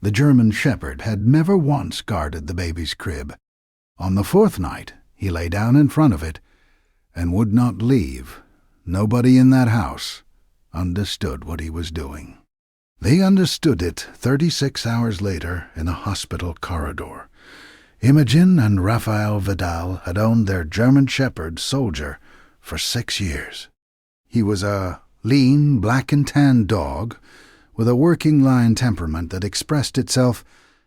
The German shepherd had never once guarded the baby's crib. On the fourth night, he lay down in front of it and would not leave. Nobody in that house understood what he was doing. They understood it 36 hours later in a hospital corridor. Imogen and Raphael Vidal had owned their German shepherd, Soldier, for 6 years. He was a lean, black and tan dog with a working line temperament that expressed itself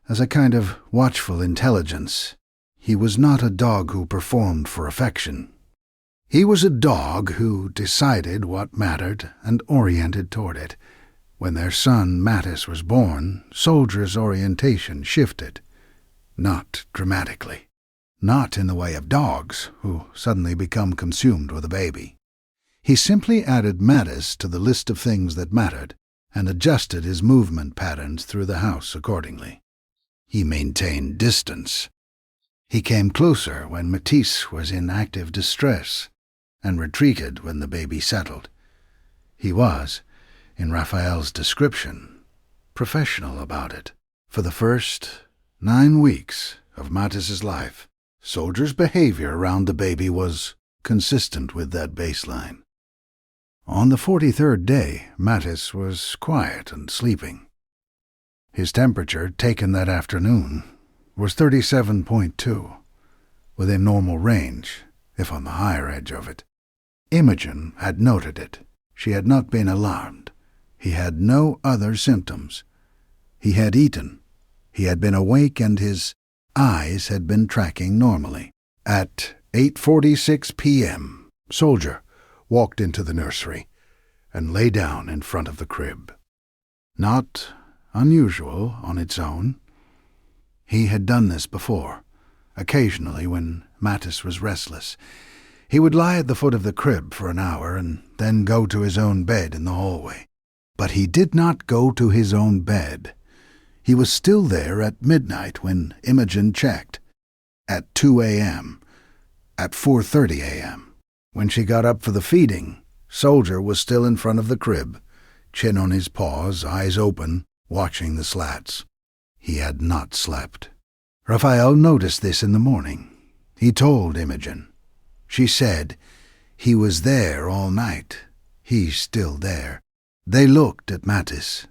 as a kind of watchful intelligence. He was not a dog who performed for affection. He was a dog who decided what mattered and oriented toward it. When their son Mattis was born, Soldier's orientation shifted. Not dramatically. Not in the way of dogs, who suddenly become consumed with a baby. He simply added Mattis to the list of things that mattered, and adjusted his movement patterns through the house accordingly. He maintained distance. He came closer when Matisse was in active distress, and retreated when the baby settled. He was, in Raphael's description, professional about it. For the first 9 weeks of Mattis's life, Soldier's behavior around the baby was consistent with that baseline. On the 43rd day, Mattis was quiet and sleeping. His temperature, taken that afternoon, was 37.2, within normal range, if on the higher edge of it. Imogen had noted it. She had not been alarmed. He had no other symptoms. He had eaten. He had been awake, and his eyes had been tracking normally. At 8:46 p.m., Soldier walked into the nursery and lay down in front of the crib. Not unusual on its own. He had done this before, occasionally when Mattis was restless. He would lie at the foot of the crib for an hour and then go to his own bed in the hallway. But he did not go to his own bed. He was still there at midnight when Imogen checked, at 2 a.m., at 4:30 a.m. When she got up for the feeding, Soldier was still in front of the crib, chin on his paws, eyes open, watching the slats. He had not slept. Raphael noticed this in the morning. He told Imogen. She said, "He was there all night. He's still there." They looked at Mattis.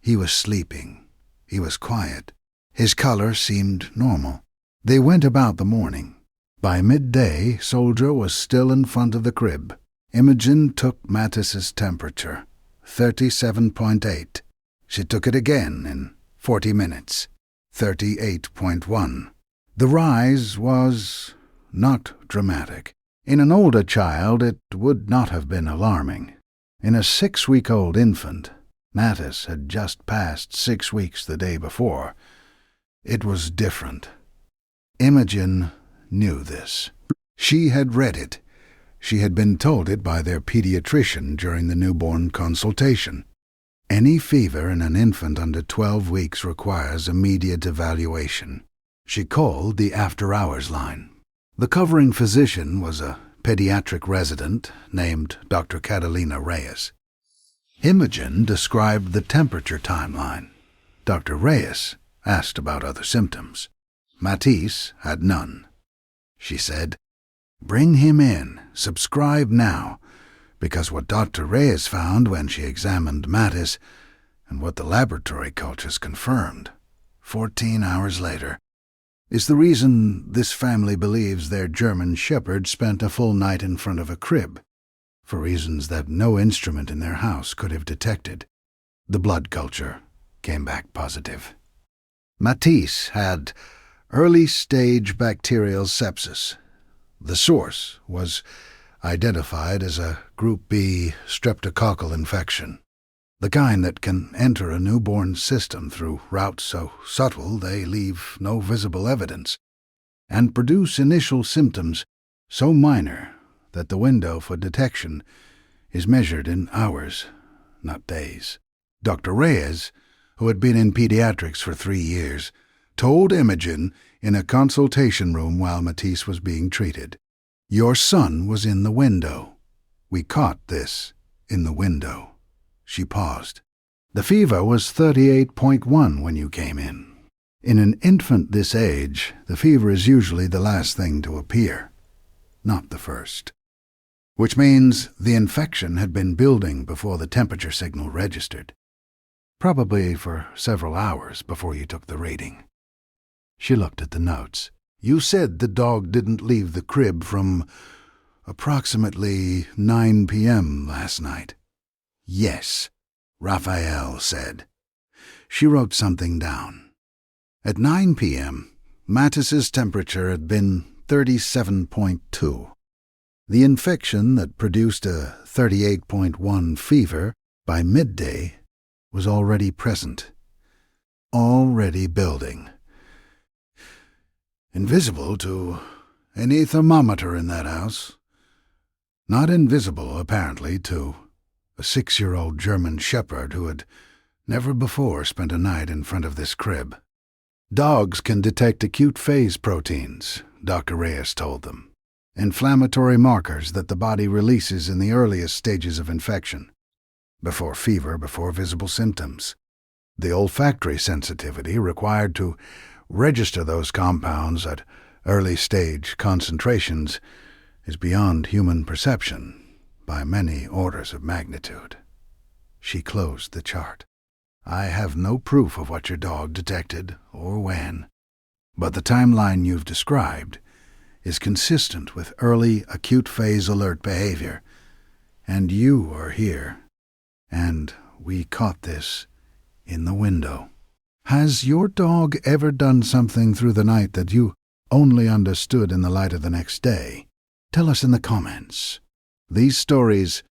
He was sleeping. He was quiet. His color seemed normal. They went about the morning. By midday, Soldier was still in front of the crib. Imogen took Mattis's temperature, 37.8. She took it again in 40 minutes, 38.1. The rise was not dramatic. In an older child, it would not have been alarming. In a 6-week-old infant, Mattis had just passed 6 weeks the day before. It was different. Imogen knew this. She had read it. She had been told it by their pediatrician during the newborn consultation. Any fever in an infant under 12 weeks requires immediate evaluation. She called the after-hours line. The covering physician was a pediatric resident named Dr. Catalina Reyes. Imogen described the temperature timeline. Dr. Reyes asked about other symptoms. Matisse had none. She said, "Bring him in, subscribe now," because what Dr. Reyes found when she examined Mattis, and what the laboratory cultures confirmed 14 hours later, is the reason this family believes their German shepherd spent a full night in front of a crib, for reasons that no instrument in their house could have detected. The blood culture came back positive. Matisse had early-stage bacterial sepsis. The source was identified as a Group B streptococcal infection, the kind that can enter a newborn's system through routes so subtle they leave no visible evidence, and produce initial symptoms so minor that the window for detection is measured in hours, not days. Dr. Reyes, who had been in pediatrics for 3 years, told Imogen in a consultation room while Matisse was being treated, "Your son was in the window. We caught this in the window." She paused. The fever was 38.1 when you came in. In an infant this age, the fever is usually the last thing to appear, not the first. Which means the infection had been building before the temperature signal registered. Probably for several hours before you took the reading. She looked at the notes. You said the dog didn't leave the crib from approximately 9 p.m. last night. Yes, Raphael said. She wrote something down. At 9 p.m., Mattis's temperature had been 37.2. The infection that produced a 38.1 fever by midday was already present, already building. Invisible to any thermometer in that house. Not invisible, apparently, to a 6-year-old German shepherd who had never before spent a night in front of this crib. Dogs can detect acute phase proteins, Dr. Reyes told them, inflammatory markers that the body releases in the earliest stages of infection, before fever, before visible symptoms. The olfactory sensitivity required to register those compounds at early-stage concentrations is beyond human perception by many orders of magnitude. She closed the chart. I have no proof of what your dog detected or when, but the timeline you've described is consistent with early acute phase alert behavior, and you are here, and we caught this in the window. Has your dog ever done something through the night that you only understood in the light of the next day? Tell us in the comments. These stories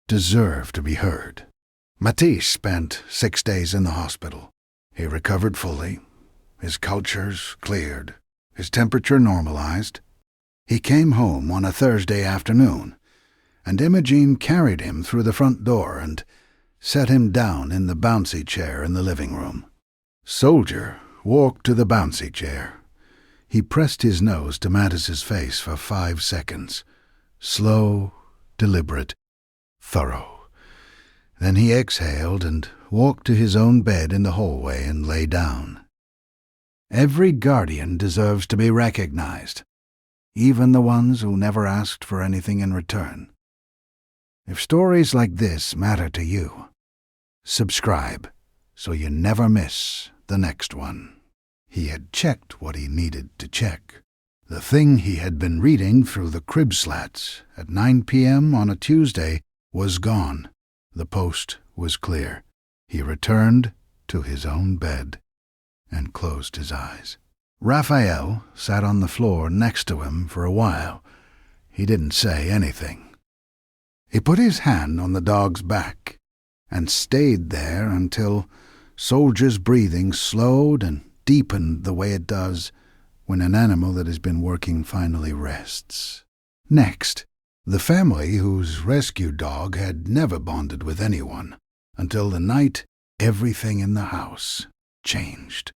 deserve to be heard. Matisse spent 6 days in the hospital. He recovered fully. His cultures cleared. His temperature normalized. He came home on a Thursday afternoon, and Imogene carried him through the front door and set him down in the bouncy chair in the living room. Soldier walked to the bouncy chair. He pressed his nose to Mattis's face for 5 seconds. Slow, deliberate, thorough. Then he exhaled and walked to his own bed in the hallway and lay down. Every guardian deserves to be recognized, even the ones who never asked for anything in return. If stories like this matter to you, subscribe so you never miss the next one. He had checked what he needed to check. The thing he had been reading through the crib slats at 9 p.m. on a Tuesday was gone. The post was clear. He returned to his own bed and closed his eyes. Raphael sat on the floor next to him for a while. He didn't say anything. He put his hand on the dog's back and stayed there until Soldier's breathing slowed and deepened the way it does when an animal that has been working finally rests. Next, the family whose rescue dog had never bonded with anyone until the night everything in the house changed.